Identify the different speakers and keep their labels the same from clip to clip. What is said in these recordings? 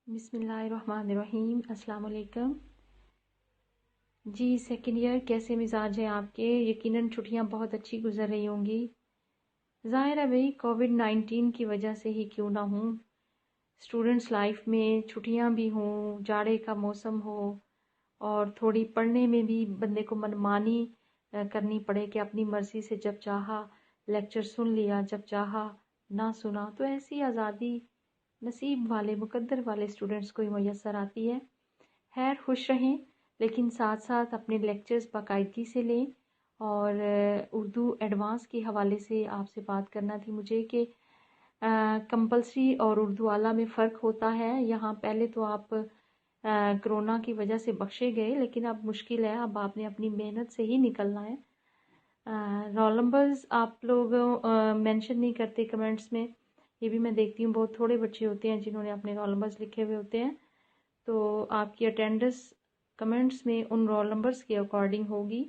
Speaker 1: बिस्मिल्लाहिर्रहमानिर्रहीम। अस्सलाम वालेकुम जी। सेकेंड ईयर, कैसे मिजाज हैं आपके? यकीनन छुट्टियां बहुत अच्छी गुजर रही होंगी। ज़ाहिर है भाई, कोविड-19 की वजह से ही क्यों ना हूँ, स्टूडेंट्स लाइफ में छुट्टियां भी हों, जाड़े का मौसम हो और थोड़ी पढ़ने में भी बंदे को मनमानी करनी पड़े कि अपनी मर्ज़ी से जब चाहा लेक्चर सुन लिया, जब चाहा ना सुना, तो ऐसी आज़ादी नसीब वाले, मुकद्दर वाले स्टूडेंट्स को ही मैसर आती है। खैर, खुश रहें, लेकिन साथ साथ अपने लेक्चर्स बाकायदगी से लें। और उर्दू एडवांस के हवाले से आपसे बात करना थी मुझे कि कंपलसरी और उर्दू आला में फ़र्क होता है। यहाँ पहले तो आप कोरोना की वजह से बख्शे गए, लेकिन अब मुश्किल है, अब आपने अपनी मेहनत से ही निकलना है। रोल नंबर्स आप लोग मेंशन नहीं करते कमेंट्स में, ये भी मैं देखती हूँ। बहुत थोड़े बच्चे होते हैं जिन्होंने अपने रोल नंबर्स लिखे हुए होते हैं, तो आपकी अटेंडेंस कमेंट्स में उन रोल नंबर्स के अकॉर्डिंग होगी।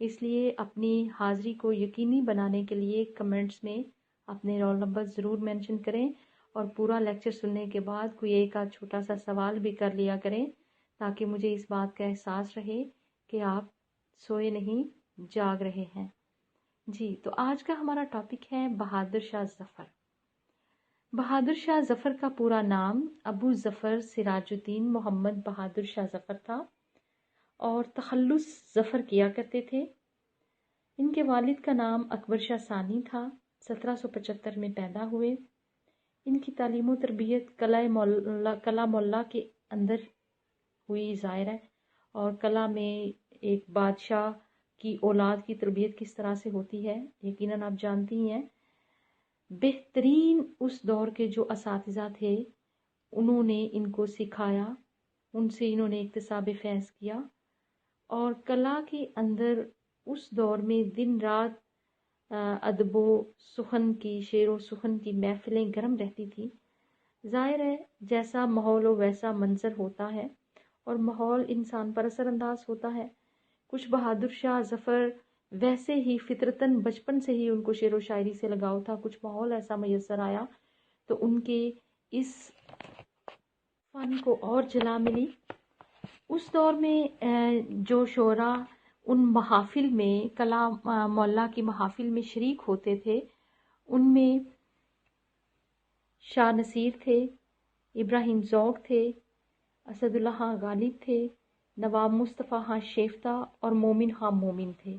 Speaker 1: इसलिए अपनी हाज़िरी को यकीनी बनाने के लिए कमेंट्स में अपने रोल नंबर ज़रूर मेंशन करें और पूरा लेक्चर सुनने के बाद कोई एक आध छोटा सा सवाल भी कर लिया करें, ताकि मुझे इस बात का एहसास रहे कि आप सोए नहीं, जाग रहे हैं जी। तो आज का हमारा टॉपिक है बहादुर शाह ज़फ़र। बहादुर शाह ज़फ़र का पूरा नाम अबू ज़फ़र सिराजुद्दीन मोहम्मद बहादुर शाह ज़फ़र था और तखल्लुस ज़फ़र किया करते थे। इनके वालिद का नाम अकबर शाह सानी था। 1775 में पैदा हुए। इनकी तालीम और तरबियत कला मोल्ला के अंदर हुई, ज़ाहिर है। और कला में एक बादशाह की औलाद की तरबियत किस तरह से होती है, यकीनन आप जानती हैं। बेहतरीन उस दौर के जो असातिज़ा थे, उन्होंने इनको सिखाया, उनसे इन्होंने इक्तिसाब फैज़ किया। और कला के अंदर उस दौर में दिन रात अदबो सुखन की, शेरो सुखन की महफिलें गर्म रहती थी। ज़ाहिर है, जैसा माहौल हो वैसा मंजर होता है और माहौल इंसान पर असरअंदाज होता है। कुछ बहादुर शाह ज़फ़र वैसे ही फितरतन बचपन से ही उनको शेर व शायरी से लगाव था। कुछ माहौल ऐसा मैसर आया तो उनके इस फन को और जला मिली। उस दौर में जो शोरा उन महाफिल में, कला मौला की महाफिल में शरीक होते थे, उनमें शाह नसीर थे, इब्राहिम ज़ौक़ थे, असदुल्लाह खां गालिब थे, नवाब मुस्तफ़ा खां शेफ्ता और मोमिन खां मोमिन थे।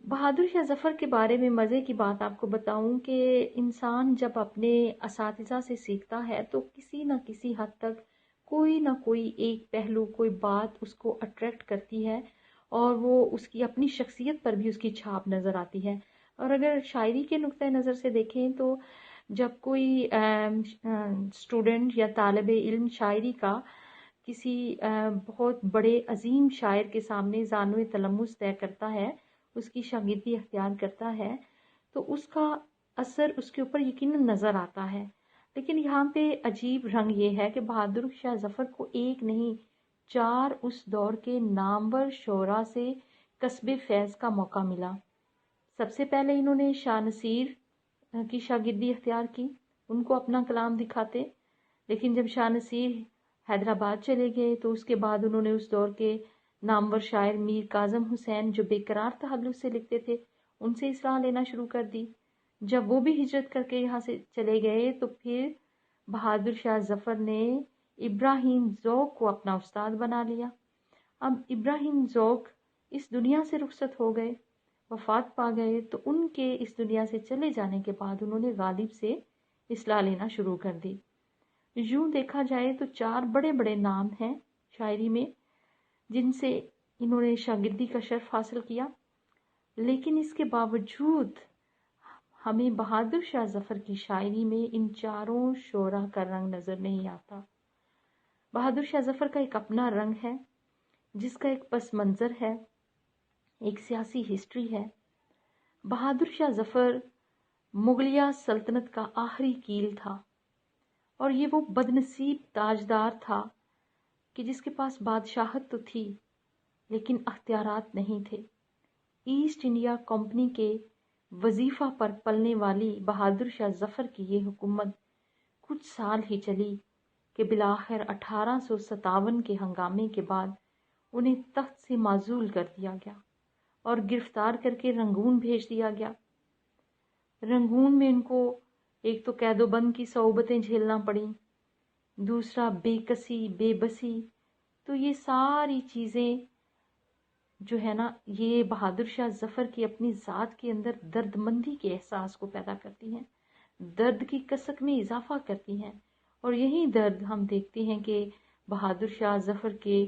Speaker 1: बहादुर शाह ज़फ़र के बारे में मज़े की बात आपको बताऊं कि इंसान जब अपने असातिज़ा से सीखता है तो किसी न किसी हद तक कोई ना कोई एक पहलू, कोई बात उसको अट्रैक्ट करती है और वो उसकी अपनी शख्सियत पर भी उसकी छाप नज़र आती है। और अगर शायरी के नुक्ते नज़र से देखें तो जब कोई स्टूडेंट या तालिब इल्म शायरी का किसी बहुत बड़े अजीम शायर के सामने ज़ानुए तलम्मुस तय करता है, उसकी शागिर्दी अख्तियार करता है, तो उसका असर उसके ऊपर यकीनन नज़र आता है। लेकिन यहाँ पे अजीब रंग ये है कि बहादुर शाह ज़फ़र को एक नहीं, 4 उस दौर के नामवर शोरा से कस्बे फैज़ का मौका मिला। सबसे पहले इन्होंने शाह नसीर की शागिर्दी अख्तियार की, उनको अपना कलाम दिखाते। लेकिन जब शाह नसीर हैदराबाद चले गए तो उसके बाद उन्होंने उस दौर के नामवर शायर मीर काज़म हुसैन, जो बेकरार तहल्लुस से लिखते थे, उनसे इसराह लेना शुरू कर दी। जब वो भी हिजरत करके यहाँ से चले गए तो फिर बहादुर शाह ज़फ़र ने इब्राहिम ज़ौक़ को अपना उस्ताद बना लिया। अब इब्राहिम ज़ौक़ इस दुनिया से रुखसत हो गए, वफ़ात पा गए, तो उनके इस दुनिया से चले जाने के बाद उन्होंने गालिब से इसलाह लेना शुरू कर दी। यूँ देखा जाए तो 4 बड़े बड़े नाम हैं शायरी में जिनसे इन्होंने शागिर्दी का शर्फ हासिल किया। लेकिन इसके बावजूद हमें बहादुर शाह ज़फ़र की शायरी में इन चारों शोरा का रंग नज़र नहीं आता। बहादुर शाह ज़फ़र का एक अपना रंग है, जिसका एक पस मंज़र है, एक सियासी हिस्ट्री है। बहादुर शाह ज़फ़र मुगलिया सल्तनत का आखिरी कील था और ये वो बदनसीब ताजदार था कि जिसके पास बादशाहत तो थी लेकिन अख्तियारात नहीं थे। ईस्ट इंडिया कंपनी के वजीफ़ा पर पलने वाली बहादुर शाह ज़फ़र की ये हुकूमत कुछ साल ही चली کہ بالآخر 1857 کے ہنگامے کے بعد انہیں تخت سے معزول کر دیا گیا اور گرفتار کر کے رنگون بھیج دیا گیا۔ رنگون میں ان کو ایک تو قید و بند کی صعوبتیں جھیلنا پڑیں، دوسرا بے کسی، بے بسی۔ تو یہ ساری چیزیں جو ہے نا، یہ بہادر شاہ ظفر کی اپنی ذات کے اندر درد مندی کے احساس کو پیدا کرتی ہیں، درد کی کسک میں اضافہ کرتی ہیں، اور یہی درد ہم دیکھتے ہیں کہ بہادر شاہ ظفر کے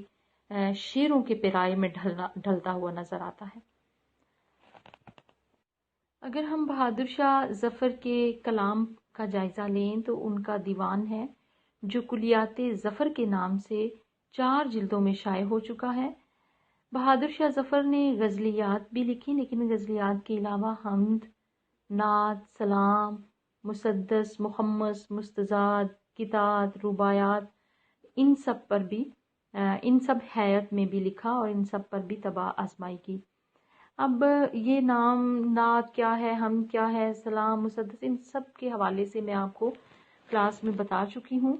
Speaker 1: شعروں کے پیرائے میں ڈھلتا ہوا نظر آتا ہے۔ اگر ہم بہادر شاہ ظفر کے کلام کا جائزہ لیں تو ان کا دیوان ہے جو کلیات ظفر کے نام سے 4 جلدوں میں شائع ہو چکا ہے۔ بہادر شاہ ظفر نے غزلیات بھی لکھی، لیکن غزلیات کے علاوہ حمد، نعت، سلام، مسدس، محمس، مستزاد، کتاب، رباعیات، ان سب حیات میں بھی لکھا اور ان سب پر بھی طبع آزمائی کی۔ اب یہ نام، نعت کیا ہے، حمد کیا ہے، سلام، مسدس، ان سب کے حوالے سے میں آپ کو کلاس میں بتا چکی ہوں،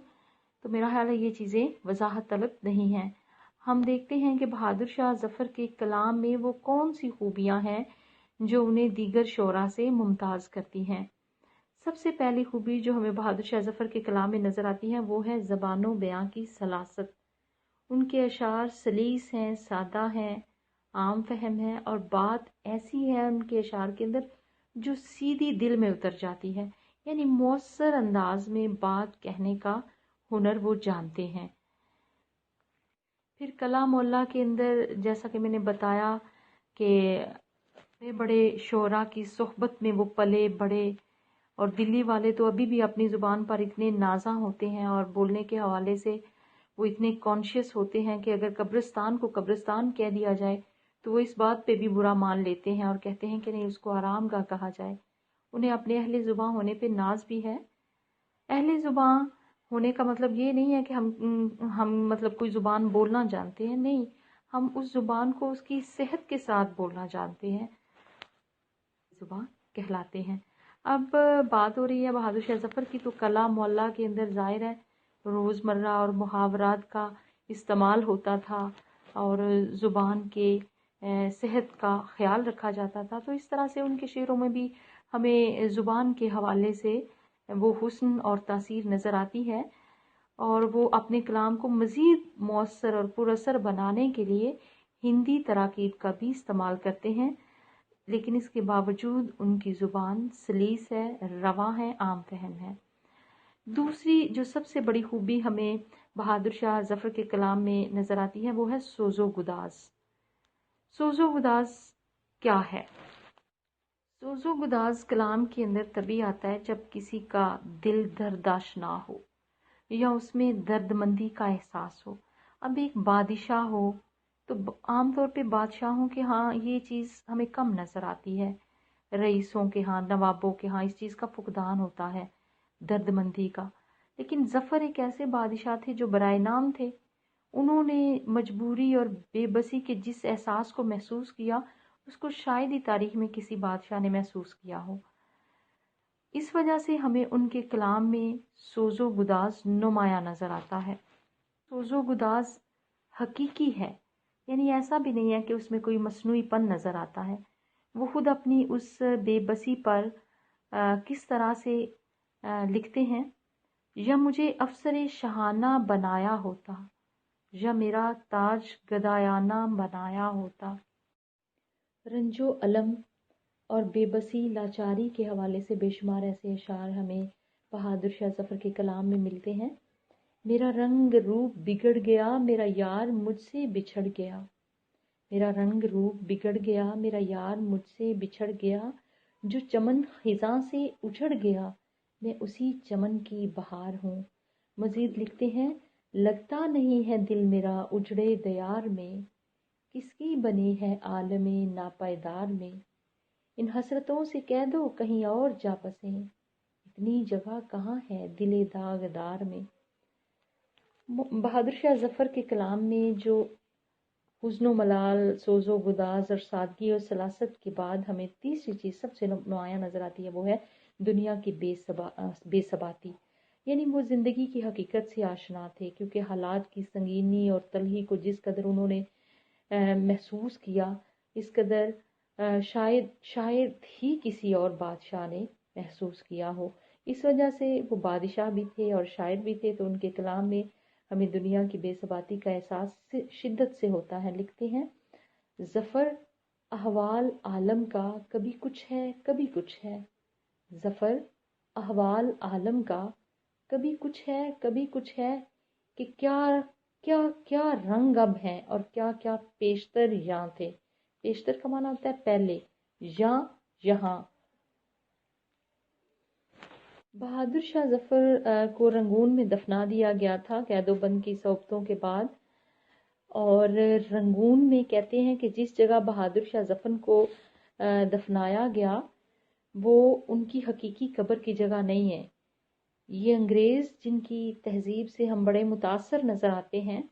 Speaker 1: تو میرا خیال ہے یہ چیزیں وضاحت طلب نہیں ہیں۔ ہم دیکھتے ہیں کہ بہادر شاہ ظفر کے کلام میں وہ کون سی خوبیاں ہیں جو انہیں دیگر شعراء سے ممتاز کرتی ہیں۔ سب سے پہلی خوبی جو ہمیں بہادر شاہ ظفر کے کلام میں نظر آتی ہے وہ ہے زبان و بیاں کی سلاست۔ ان کے اشعار سلیس ہیں، سادہ ہیں، عام فہم ہیں، اور بات ایسی ہے ان کے اشعار کے اندر جو سیدھی دل میں اتر جاتی ہے، یعنی مؤثر انداز میں بات کہنے کا ہنر وہ جانتے ہیں۔ پھر کلام اللہ کے اندر جیسا کہ میں نے بتایا کہ بڑے بڑے شعراء کی صحبت میں وہ پلے بڑے، اور دلی والے تو ابھی بھی اپنی زبان پر اتنے نازاں ہوتے ہیں اور بولنے کے حوالے سے وہ اتنے کانشیس ہوتے ہیں کہ اگر قبرستان کو قبرستان کہہ دیا جائے تو وہ اس بات پہ بھی برا مان لیتے ہیں اور کہتے ہیں کہ نہیں، اس کو آرام گاہ کہا جائے۔ انہیں اپنے اہل زباں ہونے پہ ناز بھی ہے۔ اہل زباں ہونے کا مطلب یہ نہیں ہے کہ ہم مطلب کوئی زبان بولنا جانتے ہیں، نہیں، ہم اس زبان کو اس کی صحت کے ساتھ بولنا جانتے ہیں، زبان کہلاتے ہیں۔ اب بات ہو رہی ہے بہادر شاہ ظفر کی، تو کلام اللہ کے اندر ظاہر ہے روزمرہ اور محاورات کا استعمال ہوتا تھا اور زبان کے صحت کا خیال رکھا جاتا تھا، تو اس طرح سے ان کے شعروں میں بھی ہمیں زبان کے حوالے سے وہ حسن اور تاثیر نظر آتی ہے، اور وہ اپنے کلام کو مزید مؤثر اور پر اثر بنانے کے لیے ہندی تراکیب کا بھی استعمال کرتے ہیں، لیکن اس کے باوجود ان کی زبان سلیس ہے، رواں ہے، عام فہم ہے۔ دوسری جو سب سے بڑی خوبی ہمیں بہادر شاہ ظفر کے کلام میں نظر آتی ہے وہ ہے سوز و گداز۔ سوز و گداز کیا ہے؟ سوز و گداز کلام کے اندر تبھی آتا ہے جب کسی کا دل دردآشنا ہو یا اس میں درد مندی کا احساس ہو۔ اب ایک بادشاہ ہو تو عام طور پہ بادشاہوں کے ہاں یہ چیز ہمیں کم نظر آتی ہے، رئیسوں کے ہاں، نوابوں کے ہاں اس چیز کا فقدان ہوتا ہے، درد مندی کا۔ لیکن ظفر ایک ایسے بادشاہ تھے جو برائے نام تھے، انہوں نے مجبوری اور بے بسی کے جس احساس کو محسوس کیا اس کو شاید ہی تاریخ میں کسی بادشاہ نے محسوس کیا ہو۔ اس وجہ سے ہمیں ان کے کلام میں سوز و گداز نمایاں نظر آتا ہے۔ سوز و گداز حقیقی ہے، یعنی ایسا بھی نہیں ہے کہ اس میں کوئی مصنوعی پن نظر آتا ہے۔ وہ خود اپنی اس بے بسی پر کس طرح سے لکھتے ہیں، یا مجھے افسر شاہانہ بنایا ہوتا، یا میرا تاج گدایانہ بنایا ہوتا۔ رنج و الم اور بے بسی، لاچاری کے حوالے سے بے شمار ایسے اشعار ہمیں بہادر شاہ ظفر کے کلام میں ملتے ہیں۔ میرا رنگ روپ بگڑ گیا، میرا یار مجھ سے بچھڑ گیا، میرا رنگ روپ بگڑ گیا، میرا یار مجھ سے بچھڑ گیا، جو چمن خزاں سے اچھڑ گیا، میں اسی چمن کی بہار ہوں۔ مزید لکھتے ہیں، لگتا نہیں ہے دل میرا اجڑے دیار میں، کس کی بنی ہے عالم ناپائیدار میں، ان حسرتوں سے کہہ دو کہیں اور جا بسیں، اتنی جگہ کہاں ہے دل داغدار میں۔ بہادر شاہ ظفر کے کلام میں جو حزن و ملال، سوز و گداز اور سادگی اور سلاست کے بعد ہمیں تیسری چیز سب سے نمایاں نظر آتی ہے وہ ہے دنیا کی بے ثباتی، यानी वो ज़िंदगी की हकीकत से आशना थे, क्योंकि हालात की संगीनी और तलखी को जिस कदर उन्होंने महसूस किया, इस कदर शायद शायद ही किसी और बादशाह ने महसूस किया हो। इस वजह से वो बादशाह भी थे और शायर भी थे, तो उनके कलाम में हमें दुनिया की बेसबाती का एहसास शिद्दत से होता है। लिखते हैं, ज़फ़र अहवाल आलम का कभी कुछ है कभी कुछ है, ज़फ़र अहवाल आलम का कभी कुछ है कभी कुछ है, कि क्या क्या क्या रंग अब हैं और क्या क्या पेशतर यहाँ थे। पेशतर का माना होता है पहले, यहाँ। बहादुर शाह ज़फ़र को रंगून में दफना दिया गया था कैदोबंद की सोबतों के बाद। और रंगून में कहते हैं कि जिस जगह बहादुर शाह ज़फ़र को दफनाया गया वो उनकी हकीकी कब्र की जगह नहीं है। ये अंग्रेज़ जिनकी तहजीब से हम बड़े मुतासर नज़र आते हैं,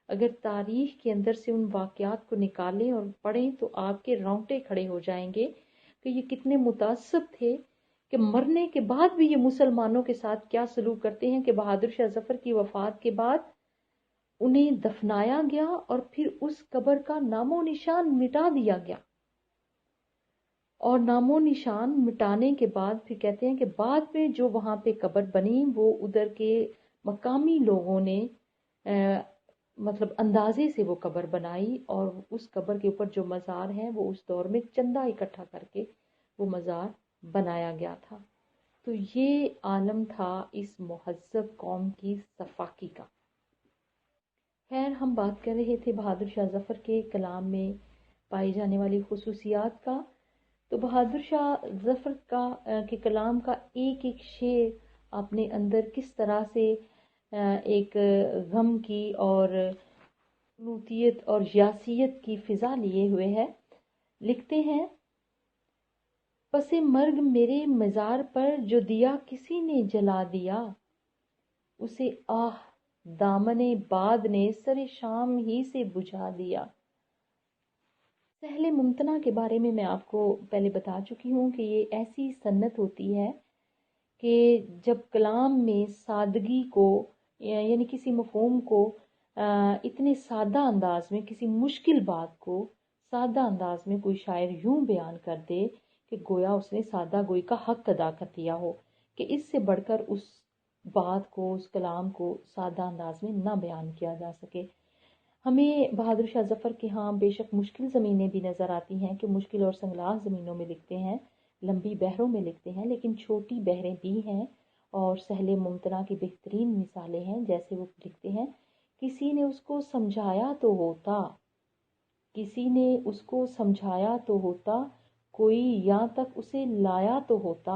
Speaker 1: अगर तारीख़ के अंदर से उन वाक़यात को निकालें और पढ़ें तो आपके रोंगटे खड़े हो जाएंगे कि ये कितने मुतासब थे, कि मरने के बाद भी ये मुसलमानों के साथ क्या सलूक करते हैं कि बहादुर शाह ज़फ़र की वफ़ात के बाद उन्हें दफनाया गया और फिर उस कब्र का नामो निशान मिटा दिया गया। और नामो निशान मिटाने के बाद फिर कहते हैं कि बाद में जो वहाँ पे कब्र बनी वो उधर के मकामी लोगों ने मतलब अंदाजे से वो कब्र बनाई, और उस कब्र के ऊपर जो मज़ार है वो उस दौर में चंदा इकट्ठा करके वो मज़ार बनाया गया था। तो ये आलम था इस मुहज़्ज़ब कौम की सफाकी का। खैर, हम बात कर रहे थे बहादुर शाह ज़फ़र के कलाम में पाई जाने वाली खुसूसियात का। तो बहादुर शाह ज़फ़र का के कलाम का एक एक शेर अपने अंदर किस तरह से एक गम की और नूतियत और यासियत की फ़िज़ा लिए हुए है। लिखते हैं, पसे मर्ग मेरे मज़ार पर जो दिया किसी ने जला दिया, उसे आह दामने बाद ने सरे शाम ही से बुझा दिया। सहले मुमतना के बारे में मैं आपको पहले बता चुकी हूँ कि ये ऐसी सन्नत होती है कि जब कलाम में सादगी को यानी किसी मफ़हूम को इतने सादा अंदाज में, किसी मुश्किल बात को सादा अंदाज में कोई शायर यूं बयान कर दे कि गोया उसने सादा गोई का हक अदा कर दिया हो, कि इससे बढ़कर उस बात को, उस कलाम को सादा अंदाज में ना बयान किया जा सके। हमें बहादुर शाह ज़फ़र के यहाँ बेशक मुश्किल ज़मीनें भी नज़र आती हैं कि मुश्किल और संगलास ज़मीनों में लिखते हैं, लंबी बहरों में लिखते हैं, लेकिन छोटी बहरें भी हैं और सहले मुमतना की बेहतरीन मिसालें हैं। जैसे वो लिखते हैं, किसी ने उसको समझाया तो होता, किसी ने उसको समझाया तो होता, कोई यहाँ तक उसे लाया तो होता।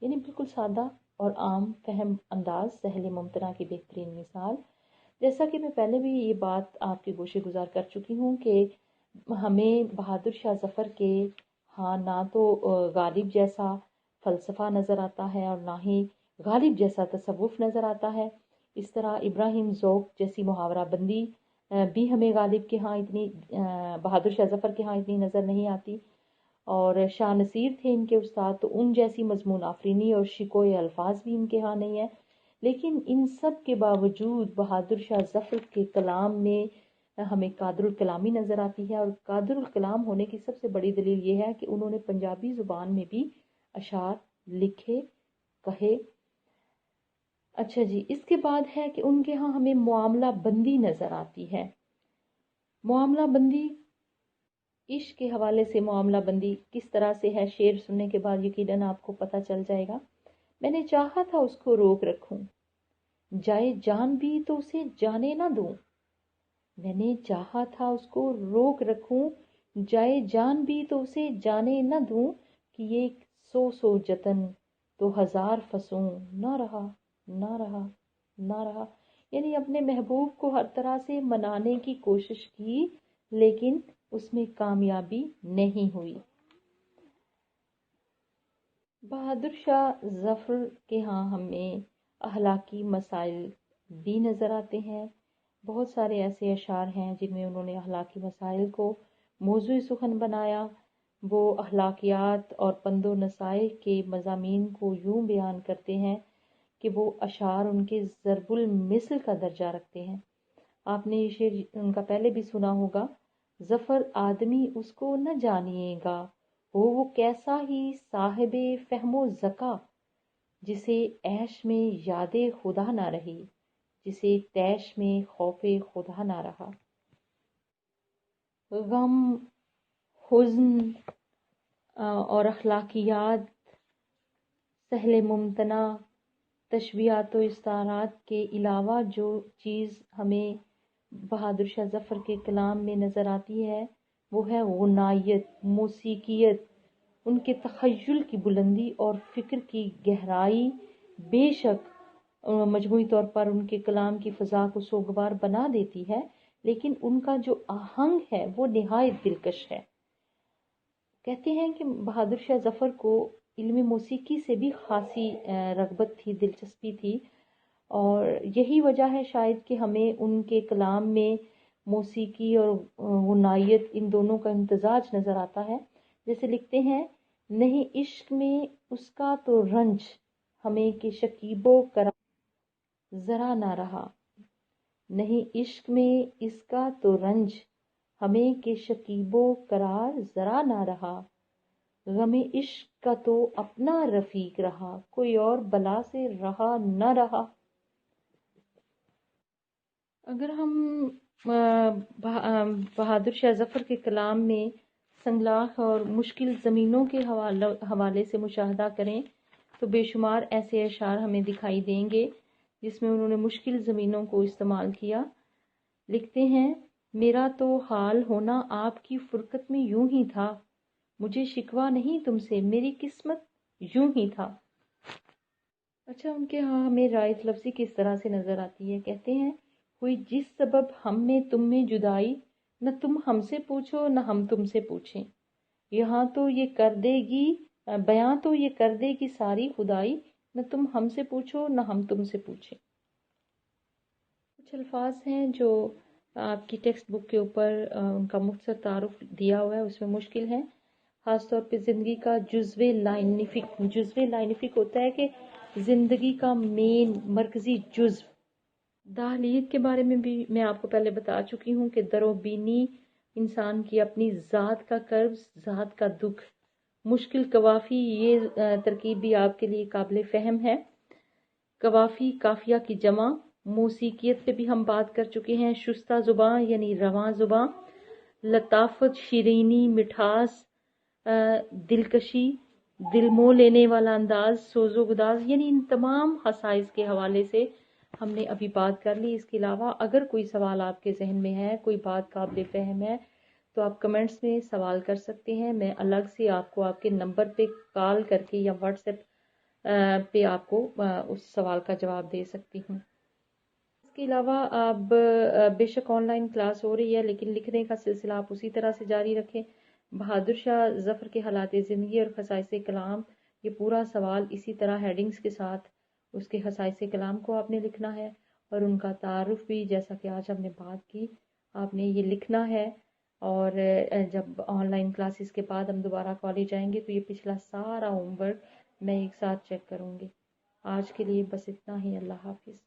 Speaker 1: यानी बिल्कुल सादा और आम फहम अंदाज सहले मुमतना की बेहतरीन मिसाल। जैसा कि मैं पहले भी ये बात आपके गोशे गुजार कर चुकी हूँ कि हमें बहादुर शाह ज़फ़र के हाँ ना तो गालिब जैसा फ़लसफ़ा नज़र आता है और ना ही गालिब जैसा तसव्वुफ़ नज़र आता है। इस तरह इब्राहिम ज़ौक़ जैसी मुहावरा बंदी भी हमें गालिब के यहाँ इतनी बहादुर शाह ज़फ़र के यहाँ इतनी नज़र नहीं आती। और शाह नसीर थे इनके उस्ताद, तो उन जैसी मज़मून आफरीनी और शिकोए अल्फाज भी इनके यहाँ नहीं है। लेकिन इन सब के बावजूद बहादुर शाह ज़फ़र के कलाम में हमें कादरुल कलामी नज़र आती है। और कादरुल कलाम होने की सबसे बड़ी दलील ये है कि उन्होंने पंजाबी ज़ुबान में भी अशार लिखे, कहे। अच्छा जी, इसके बाद है कि उनके यहाँ हमें मामला बंदी नज़र आती है। मामला बंदी, इश्क के हवाले से मामला बंदी किस तरह से है, शेर सुनने के बाद यकीनन आपको पता चल जाएगा। मैंने चाहा था उसको रोक रखूं, जाए जान भी तो उसे जाने ना दूं। मैंने चाहा था उसको रोक रखूं, जाए जान भी तो उसे जाने ना दूं, कि ये सौ सौ जतन तो हजार फसूं, ना रहा ना रहा ना रहा। यानी अपने महबूब को हर तरह से मनाने की कोशिश की, लेकिन उसमें कामयाबी नहीं हुई। बहादुर शाह ज़फ़र के यहाँ हमें अखलाकी मसाइल भी नज़र आते हैं। बहुत सारे ऐसे अशार हैं जिनमें उन्होंने अखलाकी मसाइल को मौज़ूए सुख़न बनाया। वो अखलाकियात और पंदो नसाए के मज़ामीन को यूँ बयान करते हैं کہ وہ اشعار ان کے ضرب المثل کا درجہ رکھتے ہیں۔ آپ نے یہ شعر ان کا پہلے بھی سنا ہوگا، ظفر آدمی اس کو نہ جانیے گا، ہو وہ کیسا ہی صاحب فہم و ذکا، جسے عیش میں یاد خدا نہ رہی، جسے تیش میں خوف خدا نہ رہا۔ غم، حزن اور اخلاقیات، سہل ممتنع، تشبیہات و استعارات کے علاوہ جو چیز ہمیں بہادر شاہ ظفر کے کلام میں نظر آتی ہے وہ ہے غنائیت، موسیقیت، ان کے تخیل کی بلندی اور فکر کی گہرائی۔ بے شک مجموعی طور پر ان کے کلام کی فضا کو سوگوار بنا دیتی ہے، لیکن ان کا جو آہنگ ہے وہ نہایت دلکش ہے۔ کہتے ہیں کہ بہادر شاہ ظفر کو علم موسیقی سے بھی خاصی رغبت تھی، دلچسپی تھی، اور یہی وجہ ہے شاید کہ ہمیں ان کے کلام میں موسیقی اور غنائیت ان دونوں کا امتزاج نظر آتا ہے۔ جیسے لکھتے ہیں، نہیں عشق میں اس کا تو رنج، ہمیں کہ شکیب و قرار ذرا نہ رہا، نہیں عشق میں اس کا تو رنج، ہمیں کہ شکیب و قرار ذرا نہ رہا، غم عشق کا تو اپنا رفیق رہا، کوئی اور بلا سے رہا نہ رہا۔ اگر ہم بہادر شاہ ظفر کے کلام میں سنگلاخ اور مشکل زمینوں کے حوالے سے مشاہدہ کریں تو بے شمار ایسے اشعار ہمیں دکھائی دیں گے جس میں انہوں نے مشکل زمینوں کو استعمال کیا۔ لکھتے ہیں، میرا تو حال ہونا آپ کی فرقت میں یوں ہی تھا، مجھے شکوہ نہیں تم سے، میری قسمت یوں ہی تھا۔ اچھا، ان کے ہاں ہمیں رائت لفظی کس طرح سے نظر آتی ہے؟ کہتے ہیں، ہوئی جس سبب ہم میں تم میں جدائی، نہ تم ہم سے پوچھو نہ ہم تم سے پوچھیں، یہاں تو یہ کر دے گی بیاں تو یہ کر دے گی ساری خدائی، نہ تم ہم سے پوچھو نہ ہم تم سے پوچھیں۔ کچھ الفاظ ہیں جو آپ کی ٹیکسٹ بک کے اوپر ان کا مختصر تعارف دیا ہوا ہے، اس میں مشکل ہے، خاص طور پہ زندگی کا جزو لائنفک ہوتا ہے کہ زندگی کا مین مرکزی جزو۔ داہلیت کے بارے میں بھی میں آپ کو پہلے بتا چکی ہوں کہ در و بینی انسان کی اپنی ذات کا قرض، ذات کا دکھ، مشکل قوافی، یہ ترکیب بھی آپ کے لیے قابل فہم ہے۔ قوافی کافیہ کی جمع، موسیقیت پہ بھی ہم بات کر چکے ہیں، شستہ زباں یعنی رواں زباں، لطافت، شیرینی، مٹھاس، دلکشی، دل مو لینے والا انداز، سوز و گداز، یعنی ان تمام خصائص کے حوالے سے ہم نے ابھی بات کر لی۔ اس کے علاوہ اگر کوئی سوال آپ کے ذہن میں ہے، کوئی بات قابل فہم ہے، تو آپ کمنٹس میں سوال کر سکتے ہیں، میں الگ سے آپ کو آپ کے نمبر پہ کال کر کے یا واٹس ایپ پہ آپ کو اس سوال کا جواب دے سکتی ہوں۔ اس کے علاوہ اب بے شک آن لائن کلاس ہو رہی ہے، لیکن لکھنے کا سلسلہ آپ اسی طرح سے جاری رکھیں۔ بہادر شاہ ظفر کے حالات زندگی اور خصائص کلام، یہ پورا سوال اسی طرح ہیڈنگز کے ساتھ اس کے خصائص کلام کو آپ نے لکھنا ہے، اور ان کا تعارف بھی جیسا کہ آج ہم نے بات کی آپ نے یہ لکھنا ہے۔ اور جب آن لائن کلاسز کے بعد ہم دوبارہ کالج آئیں گے تو یہ پچھلا سارا ہوم ورک میں ایک ساتھ چیک کروں گی۔ آج کے لیے بس اتنا ہی، اللہ حافظ۔